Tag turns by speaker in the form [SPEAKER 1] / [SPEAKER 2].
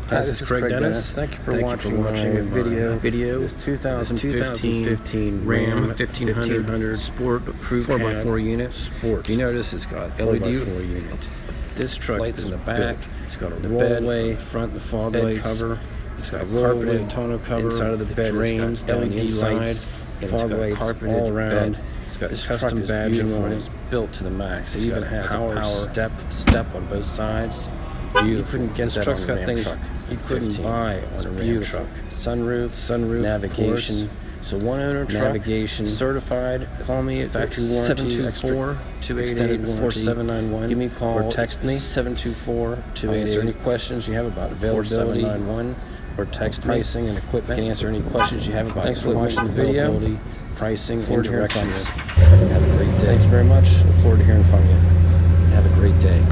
[SPEAKER 1] Hi, this is Craig Dennis.
[SPEAKER 2] Thank you for watching my video.
[SPEAKER 1] This 2015 Ram 1500 Sport Crew 4x4 unit.
[SPEAKER 2] Sport.
[SPEAKER 1] You notice it's got
[SPEAKER 2] LED
[SPEAKER 1] LED unit. This truck
[SPEAKER 2] Lights
[SPEAKER 1] is
[SPEAKER 2] in the
[SPEAKER 1] back.
[SPEAKER 2] back.
[SPEAKER 1] It's got a
[SPEAKER 2] The
[SPEAKER 1] rollaway
[SPEAKER 2] bed,
[SPEAKER 1] front, the fog
[SPEAKER 2] bed
[SPEAKER 1] lights
[SPEAKER 2] cover.
[SPEAKER 1] It's got a
[SPEAKER 2] rollaway
[SPEAKER 1] carpeted tonneau cover
[SPEAKER 2] inside of the bed.
[SPEAKER 1] drains
[SPEAKER 2] It's got
[SPEAKER 1] down the
[SPEAKER 2] LED
[SPEAKER 1] inside.
[SPEAKER 2] lights,
[SPEAKER 1] And
[SPEAKER 2] fog
[SPEAKER 1] it's got
[SPEAKER 2] lights
[SPEAKER 1] carpeted
[SPEAKER 2] all around.
[SPEAKER 1] bed.
[SPEAKER 2] It's got
[SPEAKER 1] This
[SPEAKER 2] custom
[SPEAKER 1] truck is
[SPEAKER 2] badging
[SPEAKER 1] beautiful.
[SPEAKER 2] on it.
[SPEAKER 1] It's built to the max. It
[SPEAKER 2] It's
[SPEAKER 1] even
[SPEAKER 2] got
[SPEAKER 1] has a
[SPEAKER 2] power
[SPEAKER 1] step on both sides. You couldn't get
[SPEAKER 2] This
[SPEAKER 1] that
[SPEAKER 2] truck's
[SPEAKER 1] on a
[SPEAKER 2] got
[SPEAKER 1] Ram
[SPEAKER 2] things
[SPEAKER 1] truck.
[SPEAKER 2] you couldn't
[SPEAKER 1] 15.
[SPEAKER 2] buy
[SPEAKER 1] It's
[SPEAKER 2] on a Ram
[SPEAKER 1] beautiful.
[SPEAKER 2] truck.
[SPEAKER 1] Sunroof,
[SPEAKER 2] Navigation.
[SPEAKER 1] So one owner truck,
[SPEAKER 2] Navigation.
[SPEAKER 1] certified. Call me at
[SPEAKER 2] Factory warranty.
[SPEAKER 1] 724-288-4791.
[SPEAKER 2] Give me a call
[SPEAKER 1] or text me.
[SPEAKER 2] 724-288.
[SPEAKER 1] Answer any questions you have about availability
[SPEAKER 2] 4791.
[SPEAKER 1] or text me.
[SPEAKER 2] Pricing and equipment.
[SPEAKER 1] Can answer any questions you have about
[SPEAKER 2] Thanks for
[SPEAKER 1] equipment,
[SPEAKER 2] watching the video.
[SPEAKER 1] availability, pricing,
[SPEAKER 2] Forward
[SPEAKER 1] and
[SPEAKER 2] to hearing
[SPEAKER 1] directions.
[SPEAKER 2] from you.
[SPEAKER 1] Have a great day.
[SPEAKER 2] Thanks very much. Look forward to hearing from you.
[SPEAKER 1] Have a great day.